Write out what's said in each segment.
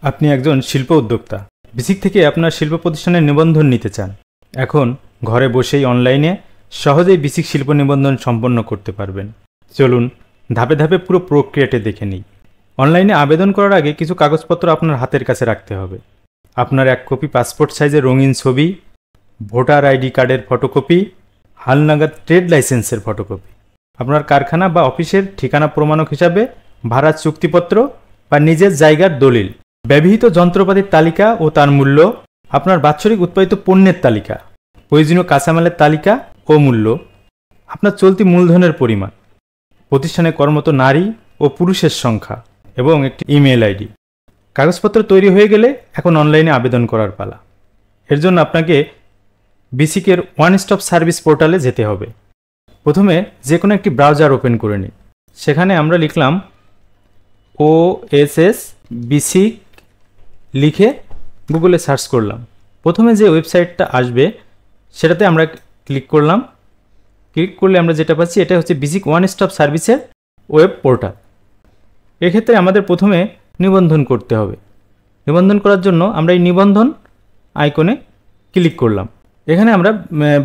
আপনি একজন শিল্প উদ্যোক্তা। বেসিক থেকে আপনার শিল্প প্রতিষ্ঠানের নিবন্ধন নিতে চান। এখন ঘরে বসেই অনলাইনে সহজেই বেসিক শিল্প নিবন্ধন সম্পন্ন করতে পারবেন। চলুন ধাপে ধাপে পুরো প্রক্রিয়াটি দেখে নিই। অনলাইনে আবেদন করার আগে কিছু কাগজপত্র আপনার হাতের কাছে রাখতে হবে। আপনার 1 কপি পাসপোর্ট সাইজের রঙিন ছবি, ভোটার আইডি কার্ডের ফটোকপি, হালনাগাদ ট্রেড লাইসেন্সের ফটোকপি, আপনার কারখানা বা অফিসের ঠিকানা প্রমাণক হিসাবে ভাড়ার চুক্তিপত্র বা নিজের জায়গার দলিল, ব্যবহৃত যন্ত্রপাতির তালিকা ও তার মূল্য, আপনার বাৎসরিক উৎপাদিত পণ্যের তালিকা, প্রয়োজনীয় কাঁচামালের তালিকা ও মূল্য, আপনার চলতি মূলধনের পরিমাণ, প্রতিষ্ঠানে কর্মরত নারী ও পুরুষের সংখ্যা এবং একটি ইমেল আইডি। কাগজপত্র তৈরি হয়ে গেলে এখন অনলাইনে আবেদন করার পালা। এর জন্য আপনাকে বেসিকের ওয়ান স্টপ সার্ভিস পোর্টালে যেতে হবে। প্রথমে যে কোনো একটি ব্রাউজার ওপেন করে নিন। সেখানে আমরা লিখলাম OSS বেসিক লিখে গুগলে সার্চ করলাম। প্রথমে যে ওয়েবসাইটটা আসবে সেটাতে আমরা ক্লিক করলাম। ক্লিক করলে আমরা যেটা পাচ্ছি এটা হচ্ছে বেসিক ওয়ান স্টপ সার্ভিসের ওয়েব পোর্টাল। এক্ষেত্রে আমাদের প্রথমে নিবন্ধন করতে হবে। নিবন্ধন করার জন্য আমরা এই নিবন্ধন আইকনে ক্লিক করলাম। এখানে আমরা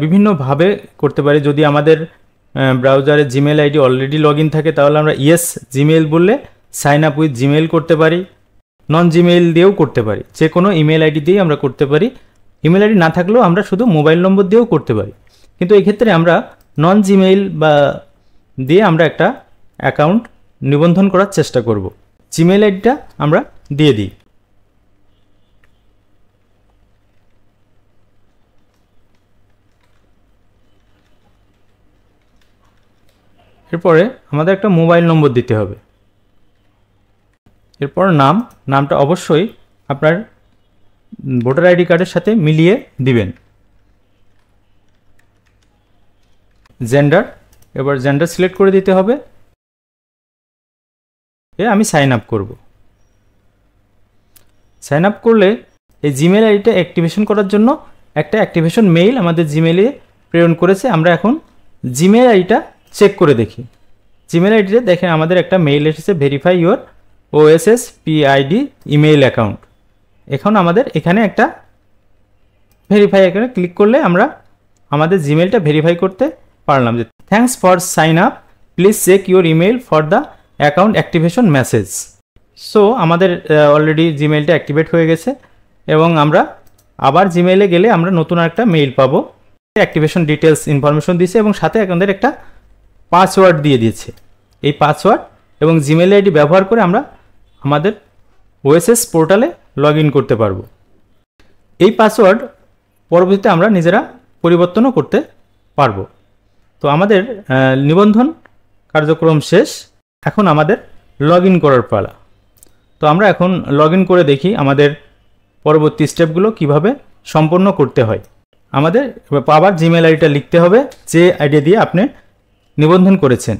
বিভিন্নভাবে করতে পারি। যদি আমাদের ব্রাউজারে Gmail ID already log in থাকে তাহলে আমরা ইয়েস জিমেল বললে সাইন আপ উইথ জিমেল করতে পারি, নন জিমেল দিয়েও করতে পারি। যে কোনো ইমেল আইডি দিয়েই আমরা করতে পারি। ইমেল আইডি না থাকলেও আমরা শুধু মোবাইল নম্বর দিয়েও করতে পারি। কিন্তু এক্ষেত্রে আমরা নন জিমেইল বা দিয়ে আমরা একটা অ্যাকাউন্ট নিবন্ধন করার চেষ্টা করব। জিমেল আইডিটা আমরা দিয়ে দিই। এরপরে আমাদের একটা মোবাইল নম্বর দিতে হবে। এরপর নামটা অবশ্যই আপনার ভোটার আইডি কার্ডের সাথে মিলিয়ে দিবেন। জেন্ডার, এবার জেন্ডার সিলেক্ট করে দিতে হবে। আমি সাইন আপ করব। সাইন আপ করলে এই জিমেল আইডিটা অ্যাক্টিভেশন করার জন্য একটা অ্যাক্টিভেশন মেইল আমাদের জিমেলে প্রেরণ করেছে। আমরা এখন জিমেল আইডিটা চেক করে দেখি। জিমেল আইডিতে দেখেন আমাদের একটা মেইল এসেছে, verify your OSS PID email account. এখন আমাদের এখানে একটা ভেরিফাই এখানে ক্লিক করলে আমরা আমাদের জিমেলটা ভেরিফাই করতে পারলাম। যে thanks for sign up, please check your email for the account activation message. So আমাদের অলরেডি জিমেলটা অ্যাক্টিভেট হয়ে গেছে এবং আমরা আবার জিমেইলে গেলে আমরা নতুন একটা মেইল পাবো। অ্যাক্টিভেশন ডিটেলস ইনফরমেশন দিয়েছে এবং সাথে আমাদের একটা পাসওয়ার্ড দিয়ে দিয়েছে। এই পাসওয়ার্ড এবং জিমেল আইডি ব্যবহার করে আমরা আমাদের OSS পোর্টালে লগ ইন করতে পারবো। এই পাসওয়ার্ড পরবর্তীতে আমরা নিজেরা পরিবর্তনও করতে পারবো। তো আমাদের নিবন্ধন কার্যক্রম শেষ। এখন আমাদের লগ ইন করার পালা। তো আমরা এখন লগ ইন করে দেখি আমাদের পরবর্তী স্টেপগুলো কিভাবে সম্পন্ন করতে হয়। আমাদের আবার জিমেল আইডিটা লিখতে হবে যে আইডি দিয়ে আপনি নিবন্ধন করেছেন।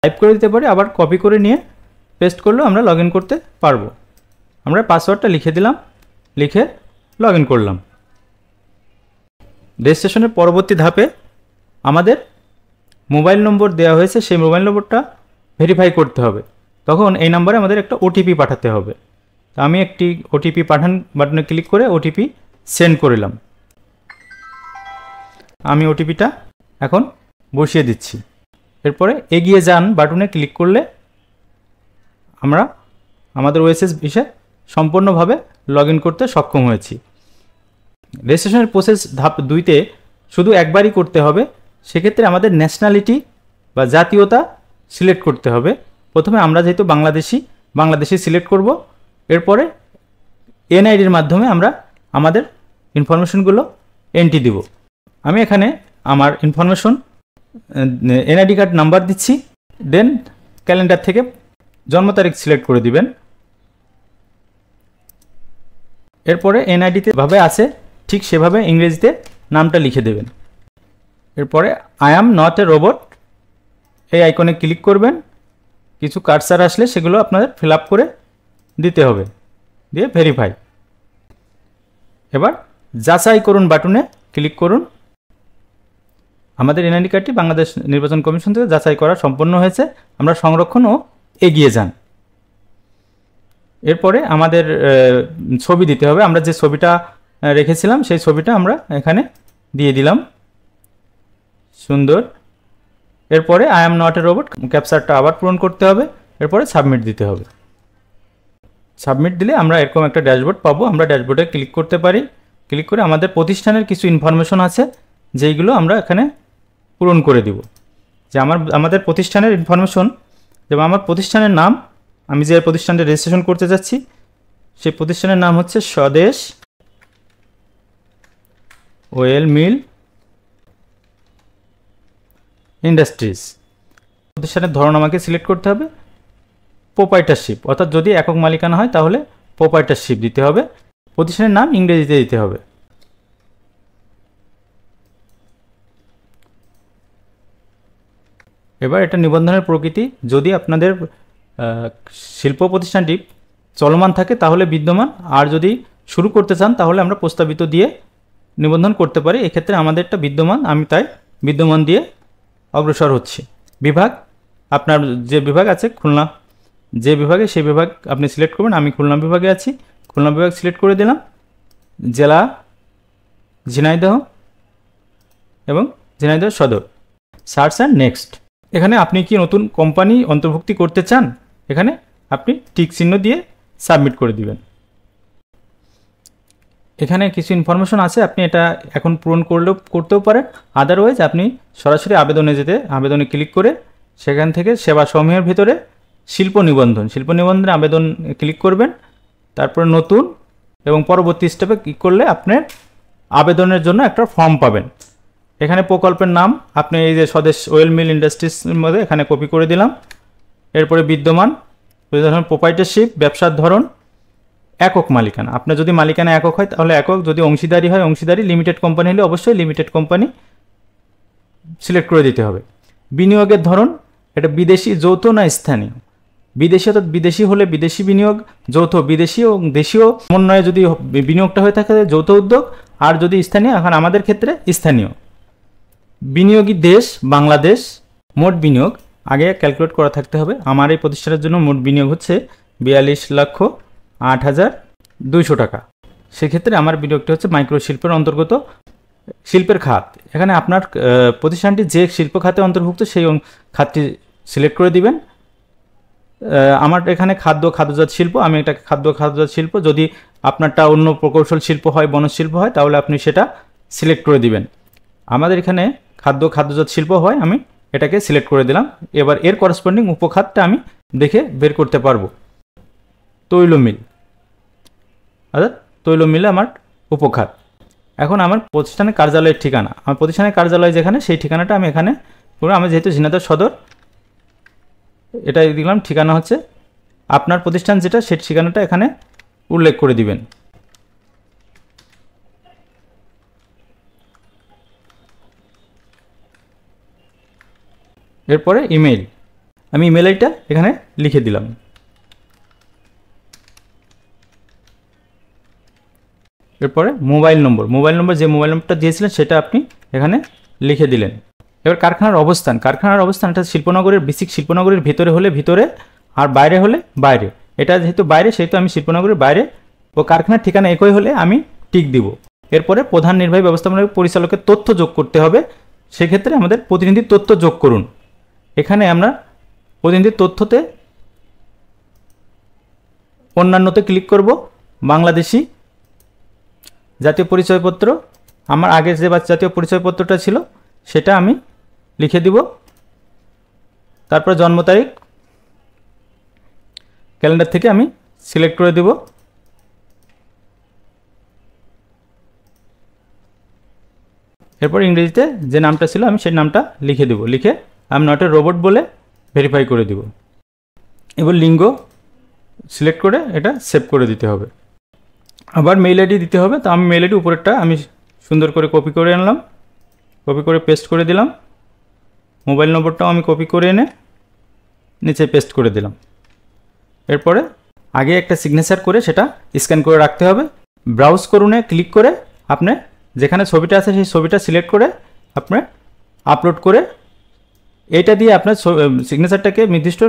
টাইপ করে দিতে পারি, আবার কপি করে নিয়ে পেস্ট করলেও আমরা লগ ইন করতে পারবো। আমরা পাসওয়ার্ডটা লিখে দিলাম, লিখে লগ ইন করলাম। রেজিস্ট্রেশনের পরবর্তী ধাপে আমাদের মোবাইল নম্বর দেওয়া হয়েছে, সেই মোবাইল নম্বরটা ভেরিফাই করতে হবে। তখন এই নাম্বারে আমাদের একটা OTP পাঠাতে হবে। তো আমি একটি OTP পাঠান বাটনে ক্লিক করে OTP সেন্ড করলাম। আমি OTPটা এখন বসিয়ে দিচ্ছি। এরপরে এগিয়ে যান বাটনে ক্লিক করলে আমরা আমাদের OSS বিষয়ে সম্পূর্ণভাবে লগ ইন করতে সক্ষম হয়েছি। রেজিস্ট্রেশনের প্রসেস ধাপ 2তে শুধু একবারই করতে হবে। সেক্ষেত্রে আমাদের ন্যাশনালিটি বা জাতীয়তা সিলেক্ট করতে হবে। প্রথমে আমরা যেহেতু বাংলাদেশি সিলেক্ট করব। এরপরে NIDর মাধ্যমে আমরা আমাদের ইনফরমেশনগুলো এন্ট্রি দিব। আমি এখানে আমার ইনফরমেশন NID কার্ড নাম্বার দিচ্ছি। দেন ক্যালেন্ডার থেকে জন্ম তারিখ সিলেক্ট করে দিবেন। এরপরে NIDতে ভাবে আছে ঠিক সেভাবে ইংরেজিতে নামটা লিখে দেবেন। এরপরে I am not a robot এই আইকনে ক্লিক করবেন। কিছু কার্সার আসলে সেগুলো আপনাদের ফিল আপ করে দিতে হবে, দিয়ে ভেরিফাই। এবার যাচাই করুন বাটনে ক্লিক করুন। আমাদের এনআইডি কার্ডটি বাংলাদেশ নির্বাচন কমিশন থেকে যাচাই করা সম্পন্ন হয়েছে। আমরা সংরক্ষণ ও এগিয়ে যান। এরপরে আমাদের ছবি দিতে হবে। আমরা যে ছবিটা রেখেছিলাম সেই ছবিটা আমরা এখানে দিয়ে দিলাম, সুন্দর। এরপরে I am not a robot ক্যাপচারটা আবার পূরণ করতে হবে। এরপরে সাবমিট দিতে হবে। সাবমিট দিলে আমরা এরকম একটা ড্যাশবোর্ড পাবো। আমরা ড্যাশবোর্ডে ক্লিক করতে পারি। ক্লিক করে আমাদের প্রতিষ্ঠানের কিছু ইনফরমেশন আছে যেইগুলো আমরা এখানে পূরণ করে দিব। যে আমাদের প্রতিষ্ঠানের ইনফরমেশন, যেমন আমার প্রতিষ্ঠানের নাম, আমি যে প্রতিষ্ঠানটা রেজিস্ট্রেশন করতে যাচ্ছি সেই প্রতিষ্ঠানের নাম হচ্ছে স্বদেশ ওয়েল মিল ইন্ডাস্ট্রিজ। প্রতিষ্ঠানের ধরন আমাকে সিলেক্ট করতে হবে প্রোপাইটারশিপ, অর্থাৎ যদি একক মালিকানা হয় তাহলে প্রোপাইটারশিপ দিতে হবে। প্রতিষ্ঠানের নাম ইংরেজিতে দিতে হবে। এবার এটা নিবন্ধনের প্রকৃতি, যদি আপনাদের শিল্প প্রতিষ্ঠানটি চলমান থাকে তাহলে বিদ্যমান, আর যদি শুরু করতে চান তাহলে আমরা প্রস্তাবিত দিয়ে নিবন্ধন করতে পারি। এক্ষেত্রে আমাদেরটা বিদ্যমান, আমি তাই বিদ্যমান দিয়ে অগ্রসর হচ্ছি। বিভাগ, আপনার যে বিভাগ আছে খুলনা, যে বিভাগে সেই বিভাগ আপনি সিলেক্ট করবেন। আমি খুলনা বিভাগে আছি, খুলনা বিভাগ সিলেক্ট করে দিলাম। জেলা ঝিনাইদহ এবং ঝিনাইদহ সদর। Search and next. এখানে আপনি কি নতুন কোম্পানি অন্তর্ভুক্তি করতে চান, এখানে আপনি টিক চিহ্ন দিয়ে সাবমিট করে দিবেন। এখানে কিছু ইনফরমেশন আছে, আপনি এটা এখন পূরণ করতেও পারেন। আদারওয়াইজ আপনি সরাসরি আবেদনে যেতে, আবেদনে ক্লিক করে সেখান থেকে সেবা সমূহের ভিতরে শিল্প নিবন্ধনে আবেদন ক্লিক করবেন। তারপরে নতুন এবং পরবর্তী স্টেপে ক্লিক করলে আপনার আবেদনের জন্য একটা ফর্ম পাবেন। এখানে প্রকল্পের নাম আপনি এই যে স্বদেশ ওয়েল মিল ইন্ডাস্ট্রিজের মধ্যে এখানে কপি করে দিলাম। এরপরে বিদ্যমান প্রোপাইটারশিপ, ব্যবসার ধরন, একক মালিকানা। আপনার যদি মালিকানা একক হয় তাহলে একক, যদি অংশীদারি হয় অংশীদারি, লিমিটেড কোম্পানি হলে অবশ্যই লিমিটেড কোম্পানি সিলেক্ট করে দিতে হবে। বিনিয়োগের ধরন, এটা বিদেশি, যৌথ না স্থানীয়। বিদেশি অর্থাৎ বিদেশি হলে বিদেশি বিনিয়োগ, যৌথ বিদেশি ও দেশীয় সমন্বয়ে যদি বিনিয়োগটা হয়ে থাকে যৌথ উদ্যোগ, আর যদি স্থানীয়, এখন আমাদের ক্ষেত্রে স্থানীয়। বিনিয়োগী দেশ বাংলাদেশ। মোট বিনিয়োগ আগে ক্যালকুলেট করা থাকতে হবে। আমার এই প্রতিষ্ঠানের জন্য মোট বিনিয়োগ হচ্ছে 42,08,200 টাকা। সেক্ষেত্রে আমার বিনিয়োগটা হচ্ছে মাইক্রো শিল্পের অন্তর্গত। শিল্পের খাত, এখানে আপনার প্রতিষ্ঠানটি যে শিল্প খাতে অন্তর্ভুক্ত সেই খাতটি সিলেক্ট করে দিবেন। আমার এখানে খাদ্যজাত শিল্প, আমি এটা খাদ্যজাত শিল্প। যদি আপনারটা অন্য প্রকৌশল শিল্প হয়, বনজ শিল্প হয়, তাহলে আপনি সেটা সিলেক্ট করে দিবেন। আমাদের এখানে খাদ্যজাত শিল্প হয়, আমি এটাকে সিলেক্ট করে দিলাম। এবার এর করেসপন্ডিং উপখাতটা আমি দেখে বের করতে পারবো। তৈল মিল, অর্থাৎ তৈল মিলে আমার উপখাত। এখন আমার প্রতিষ্ঠানের কার্যালয়ের ঠিকানা, আমার প্রতিষ্ঠানের কার্যালয় যেখানে, সেই ঠিকানাটা আমি এখানে পুরো, আমি যেহেতু ঝিনাইদহ সদর, এটা দিলাম। ঠিকানা হচ্ছে আপনার প্রতিষ্ঠান যেটা, সেই ঠিকানাটা এখানে উল্লেখ করে দিবেন। এরপরে ইমেল, আমি ইমেল আইডিটা এখানে লিখে দিলাম। এরপরে মোবাইল নম্বর, যে মোবাইল নম্বরটা দিয়েছিলেন সেটা আপনি এখানে লিখে দিলেন। এবার কারখানার অবস্থান, এটা শিল্পনগরের, বেসিক শিল্পনগরের ভিতরে হলে ভিতরে, আর বাইরে হলে বাইরে। এটা যেহেতু বাইরে সেহেতু আমি শিল্পনগরের বাইরে, ও কারখানার ঠিকানা একই হলে আমি টিক দিব। এরপরে প্রধান নির্বাহী ব্যবস্থাপনা পরিচালকের তথ্য যোগ করতে হবে। সেক্ষেত্রে আমাদের প্রতিনিধির তথ্য যোগ করুন। এখানে আমরা প্রতিনিধির তথ্যতে অন্যান্যতে ক্লিক করব। বাংলাদেশি, জাতীয় পরিচয়পত্র, আমার আগের যে জাতীয় পরিচয়পত্রটা ছিল সেটা আমি লিখে দিব। তারপর জন্ম তারিখ ক্যালেন্ডার থেকে আমি সিলেক্ট করে দেব। এরপর ইংরেজিতে যে নামটা ছিল আমি সেই নামটা লিখে দেব। লিখে I am not a robot বলে ভেরিফাই করে দিব। এবার লিঙ্গ সিলেক্ট করে এটা সেভ করে দিতে হবে। আবার মেইল আইডি দিতে হবে। তো আমি মেইল আইডি উপরেরটা আমি সুন্দর করে কপি করে আনলাম, কপি করে পেস্ট করে দিলাম। মোবাইল নম্বরটাও আমি কপি করে এনে নিচে পেস্ট করে দিলাম। এরপরে আগে একটা সিগনেচার করে সেটা স্ক্যান করে রাখতে হবে। ব্রাউজ করুনে ক্লিক করে আপনি যেখানে ছবিটা আছে সেই ছবিটা সিলেক্ট করে আপনি আপলোড করে এটা দিয়ে আপনার সিগনেচারটাকে নির্দিষ্ট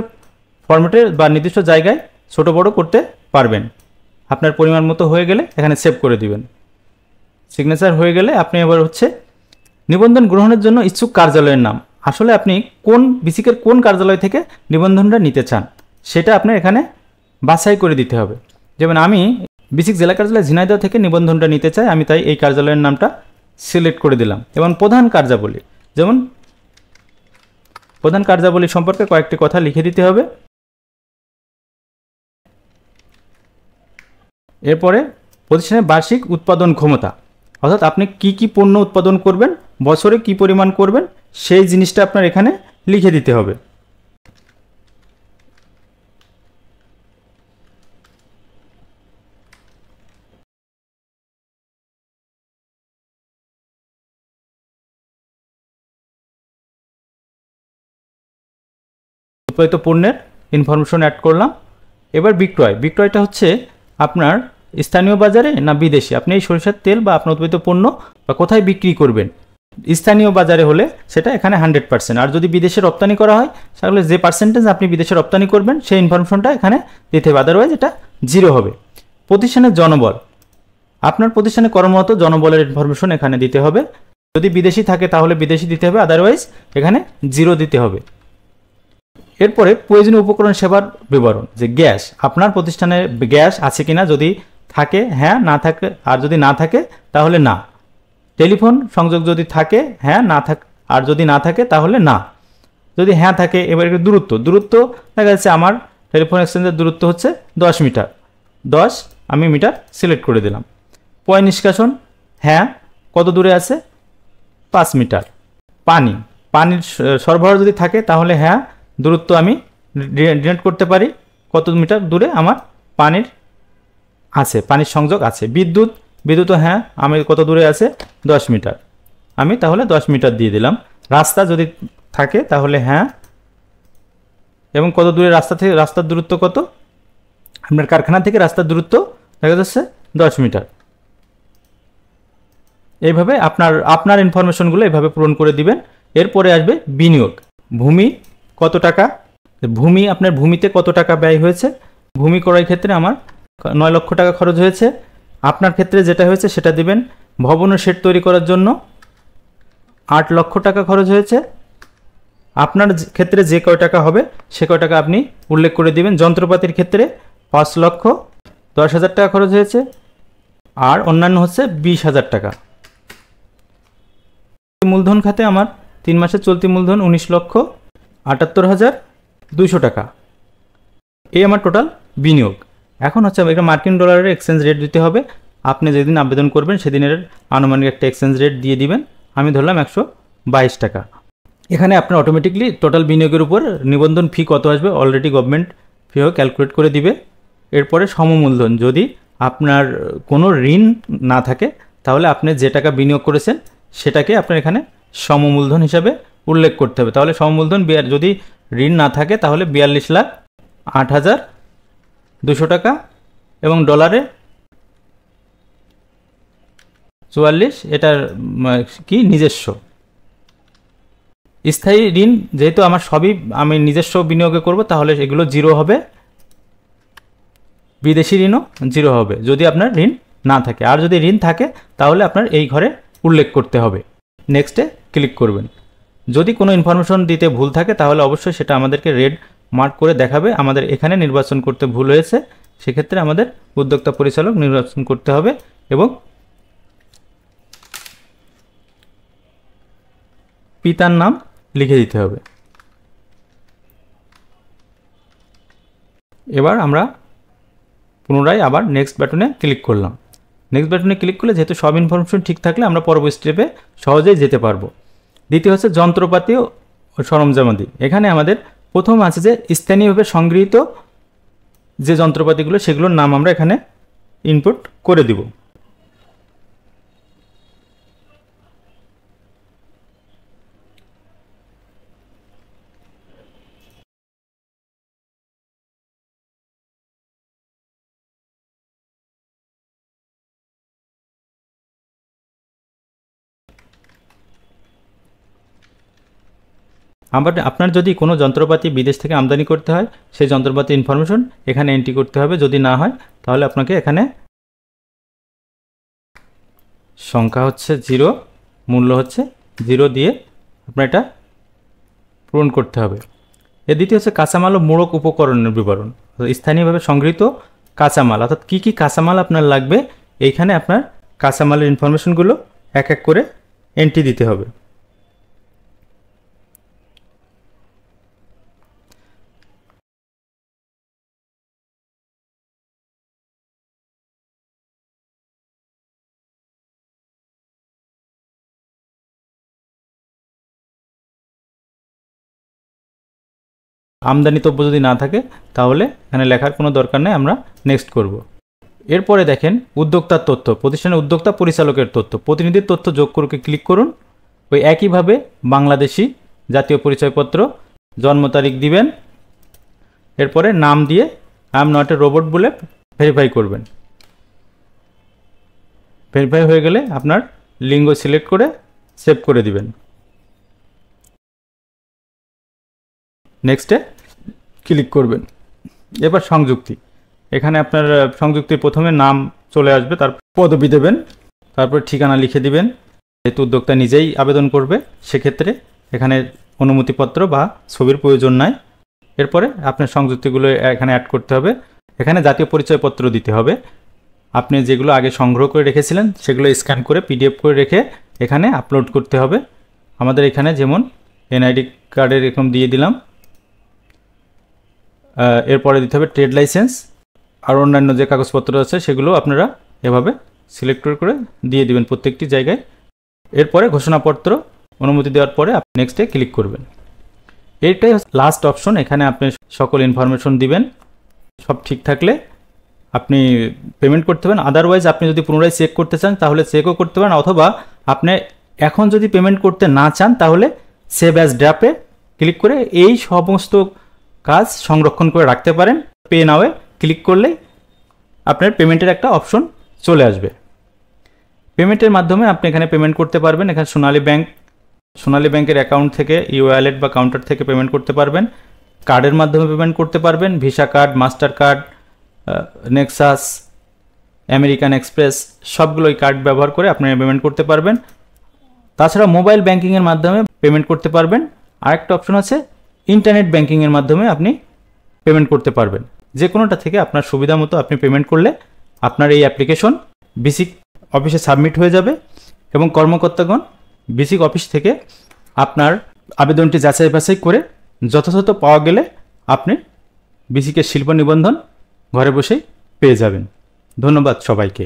ফরম্যাটে বা নির্দিষ্ট জায়গায় ছোট বড় করতে পারবেন। আপনার পরিমাণ মতো হয়ে গেলে এখানে সেভ করে দিবেন। সিগনেচার হয়ে গেলে আপনি এবার হচ্ছে নিবন্ধন গ্রহণের জন্য ইচ্ছুক কার্যালয়ের নাম। আসলে আপনি কোন বিসিকের কোন কার্যালয় থেকে নিবন্ধনটা নিতে চান সেটা আপনার এখানে বাছাই করে দিতে হবে। যেমন আমি বিসিক জেলা কার্যালয় ঝিনাইদহ থেকে নিবন্ধনটা নিতে চাই, আমি তাই এই কার্যালয়ের নামটা সিলেক্ট করে দিলাম। এবং প্রধান কার্যাবলী, যেমন প্রধান কার্যাবলী সম্পর্কে কয়েকটি কথা লিখে দিতে হবে। এরপরে প্রতিষ্ঠানের বার্ষিক উৎপাদন ক্ষমতা, অর্থাৎ আপনি কি কি পণ্য উৎপাদন করবেন, বছরে কি পরিমাণ করবেন, সেই জিনিসটা আপনার এখানে লিখে দিতে হবে। উৎপাদিত পণ্যের ইনফরমেশন অ্যাড করলাম। এবার বিক্রয়, বিক্রয়টা হচ্ছে আপনার স্থানীয় বাজারে না বিদেশি, আপনি এই সরিষার তেল বা আপনার উৎপাদিত পণ্য বা কোথায় বিক্রি করবেন। স্থানীয় বাজারে হলে সেটা এখানে 100%, আর যদি বিদেশে রপ্তানি করা হয় তাহলে যে পার্সেন্টেজ আপনি বিদেশে রপ্তানি করবেন সেই ইনফরমেশনটা এখানে দিতে হবে, আদারওয়াইজ এটা 0 হবে। প্রতিষ্ঠানের জনবল, আপনার প্রতিষ্ঠানে কর্মরত জনবলের ইনফরমেশন এখানে দিতে হবে। যদি বিদেশি থাকে তাহলে বিদেশি দিতে হবে, আদারওয়াইজ এখানে 0 দিতে হবে। এরপরে প্রয়োজনীয় উপকরণ সেবার বিবরণ, যে গ্যাস, আপনার প্রতিষ্ঠানে গ্যাস আছে কিনা, যদি থাকে হ্যাঁ, না থাকে আর যদি না থাকে তাহলে না। টেলিফোন সংযোগ যদি থাকে হ্যাঁ, না থাকে আর যদি না থাকে তাহলে না। যদি হ্যাঁ থাকে, এবার দূরত্ব, দূরত্ব দেখা যাচ্ছে আমার টেলিফোন এক্সচেঞ্জের দূরত্ব হচ্ছে 10 মিটার, 10 আমি মিটার সিলেক্ট করে দিলাম। পয় নিষ্কাশন হ্যাঁ, কত দূরে আছে, 5 মিটার। পানি, পানির সরবরাহ যদি থাকে তাহলে হ্যাঁ, দূরত্ব আমি ডিনোট করতে পারি, কত মিটার দূরে আমার পানির আছে, পানির সংযোগ আছে। বিদ্যুৎ, বিদ্যুৎও হ্যাঁ, আমি কত দূরে আছে, 10 মিটার, আমি তাহলে 10 মিটার দিয়ে দিলাম। রাস্তা যদি থাকে তাহলে হ্যাঁ, এবং কত দূরে রাস্তা থেকে, রাস্তার দূরত্ব কত, আপনার কারখানা থেকে রাস্তার দূরত্ব দেখা যাচ্ছে 10 মিটার। এইভাবে আপনার ইনফরমেশনগুলো এইভাবে পূরণ করে দিবেন। এরপরে আসবে বিনিয়োগ, ভূমি কত টাকা, ভূমি আপনার ভূমিতে কত টাকা ব্যয় হয়েছে। ভূমি ক্রয়ের ক্ষেত্রে আমার 9 লক্ষ টাকা খরচ হয়েছে, আপনার ক্ষেত্রে যেটা হয়েছে সেটা দিবেন। ভবন ও শেড তৈরি করার জন্য 8 লক্ষ টাকা খরচ হয়েছে, আপনার ক্ষেত্রে যে কয় টাকা হবে সে কয় টাকা আপনি উল্লেখ করে দিবেন। যন্ত্রপাতির ক্ষেত্রে 5,10,000 টাকা খরচ হয়েছে, আর অন্যান্য হচ্ছে 20,000 টাকা। মূলধন খাতে আমার 3 মাসের চলতি মূলধন 19,78,200 টাকা, এই আমার টোটাল বিনিয়োগ। এখন হচ্ছে একটা মার্কিন ডলারের এক্সচেঞ্জ রেট দিতে হবে। আপনি যেদিন আবেদন করবেন সেদিনের আনুমানিক একটা এক্সচেঞ্জ রেট দিয়ে দিবেন। আমি ধরলাম 122 টাকা। এখানে আপনার অটোমেটিকলি টোটাল বিনিয়োগের উপর নিবন্ধন ফি কত আসবে অলরেডি গভর্নমেন্ট ফিও ক্যালকুলেট করে দিবে। এরপরে সমমূলধন, যদি আপনার কোনো ঋণ না থাকে তাহলে আপনি যে টাকা বিনিয়োগ করেছেন সেটাকে আপনার এখানে সমমূলধন হিসাবে উল্লেখ করতে হবে। তাহলে সমমূলধন যদি ঋণ না থাকে তাহলে 42,08,200 টাকা, এবং ডলারে 44, এটার কি নিজস্ব। স্থায়ী ঋণ যেহেতু আমার সবই আমি নিজস্ব বিনিয়োগে করব তাহলে এগুলো 0 হবে, বিদেশি ঋণও 0 হবে যদি আপনার ঋণ না থাকে। আর যদি ঋণ থাকে তাহলে আপনার এই ঘরে উল্লেখ করতে হবে। নেক্সটে ক্লিক করবেন। যদি কোনো ইনফরমেশন দিতে ভুল থাকে তাহলে অবশ্যই সেটা আমাদেরকে রেড মার্ক করে দেখাবে। আমাদের এখানে নির্বাচন করতে ভুল হয়েছে, সেক্ষেত্রে আমাদের উদ্যোক্তা পরিচালক নির্বাচন করতে হবে এবং পিতার নাম লিখে দিতে হবে। এবার আমরা পুনরায় আবার নেক্সট বাটনে ক্লিক করলাম। নেক্সট বাটনে ক্লিক করলে যেহেতু সব ইনফরমেশন ঠিক থাকলে আমরা পরবর্তী স্টেপে সহজেই যেতে পারবো। দ্বিতীয় হচ্ছে যন্ত্রপাতি ও সরঞ্জামাদি। এখানে আমাদের প্রথম আছে যে স্থানীয়ভাবে সংগৃহীত যে যন্ত্রপাতিগুলো সেগুলোর নাম আমরা এখানে ইনপুট করে দিব। আপনার যদি কোনো যন্ত্রপাতি বিদেশ থেকে আমদানি করতে হয় সেই যন্ত্রপাতির ইনফরমেশন এখানে এন্ট্রি করতে হবে। যদি না হয় তাহলে আপনাকে এখানে সংখ্যা হচ্ছে 0, মূল্য হচ্ছে 0 দিয়ে আপনার এটা পূরণ করতে হবে। এর দ্বিতীয় হচ্ছে কাঁচামাল ও মোড়ক উপকরণের বিবরণ, স্থানীয়ভাবে সংগৃহীত কাঁচামাল, অর্থাৎ কী কী কাঁচামাল আপনার লাগবে এইখানে আপনার কাঁচামালের ইনফরমেশনগুলো এক এক করে এন্ট্রি দিতে হবে। আমদানিতব্য যদি না থাকে তাহলে এখানে লেখার কোনো দরকার নেই, আমরা নেক্সট করব। এরপরে দেখেন উদ্যোক্তার তথ্য, প্রতিষ্ঠানের উদ্যোক্তা পরিচালকের তথ্য, প্রতিনিধির তথ্য যোগ করে ক্লিক করুন। ওই একইভাবে বাংলাদেশি, জাতীয় পরিচয়পত্র, জন্ম তারিখ দিবেন, এরপরে নাম দিয়ে I am not a robot বলে ভেরিফাই করবেন। ভেরিফাই হয়ে গেলে আপনার লিঙ্গ সিলেক্ট করে সেভ করে দিবেন। নেক্সটে ক্লিক করবেন। এবার সংযুক্তি, এখানে আপনার সংযুক্তির প্রথমে নাম চলে আসবে, তার পদবি দেবেন, তারপর ঠিকানা লিখে দিবেন। যেহেতু উদ্যোক্তা নিজেই আবেদন করবে সেক্ষেত্রে এখানে অনুমতিপত্র বা ছবির প্রয়োজন নাই। এরপরে আপনার সংযুক্তিগুলো এখানে অ্যাড করতে হবে। এখানে জাতীয় পরিচয়পত্র দিতে হবে। আপনি যেগুলো আগে সংগ্রহ করে রেখেছিলেন সেগুলো স্ক্যান করে পিডিএফ করে রেখে এখানে আপলোড করতে হবে। আমাদের এখানে যেমন এনআইডি কার্ডের এরকম দিয়ে দিলাম। এরপরে দিতে হবে ট্রেড লাইসেন্স আর অন্যান্য যে কাগজপত্র আছে সেগুলো আপনারা এভাবে সিলেক্ট করে দিয়ে দিবেন প্রত্যেকটি জায়গায়। এরপরে ঘোষণাপত্র অনুমতি দেওয়ার পরে আপনি নেক্সটে ক্লিক করবেন। এইটাই লাস্ট অপশন, এখানে আপনি সকল ইনফরমেশন দিবেন। সব ঠিক থাকলে আপনি পেমেন্ট করতে পারেন। আদারওয়াইজ আপনি যদি পুনরায় চেক করতে চান তাহলে চেকও করতে পারেন, অথবা আপনি এখন যদি পেমেন্ট করতে না চান তাহলে সেভ অ্যাজ ড্রাফটে ক্লিক করে এই সমস্ত কাজ সংরক্ষণ করে রাখতে পারেন। পে নাওয়ে ক্লিক করলেই আপনার পেমেন্টের একটা অপশন চলে আসবে। পেমেন্টের মাধ্যমে আপনি এখানে পেমেন্ট করতে পারবেন। এখানে সোনালী ব্যাংকের অ্যাকাউন্ট থেকে ওয়ালেট বা কাউন্টার থেকে পেমেন্ট করতে পারবেন, কার্ডের মাধ্যমে পেমেন্ট করতে পারবেন, visa card, master card, Nexus, American express, সবগুলো এই কার্ড ব্যবহার করে আপনি পেমেন্ট করতে পারবেন। তাছাড়া মোবাইল ব্যাংকিংয়ের মাধ্যমে পেমেন্ট করতে পারবেন। আরেকটা অপশন আছে ইন্টারনেট ব্যাংকিংয়ের মাধ্যমে আপনি পেমেন্ট করতে পারবেন। যে কোনোটা থেকে আপনার সুবিধা মতো আপনি পেমেন্ট করলে আপনার এই অ্যাপ্লিকেশন বিসিক অফিসে সাবমিট হয়ে যাবে এবং কর্মকর্তাগণ বিসিক অফিস থেকে আপনার আবেদনটি যাচাই বাছাই করে যথাযথ পাওয়া গেলে আপনি বিসিকের শিল্প নিবন্ধন ঘরে বসেই পেয়ে যাবেন। ধন্যবাদ সবাইকে।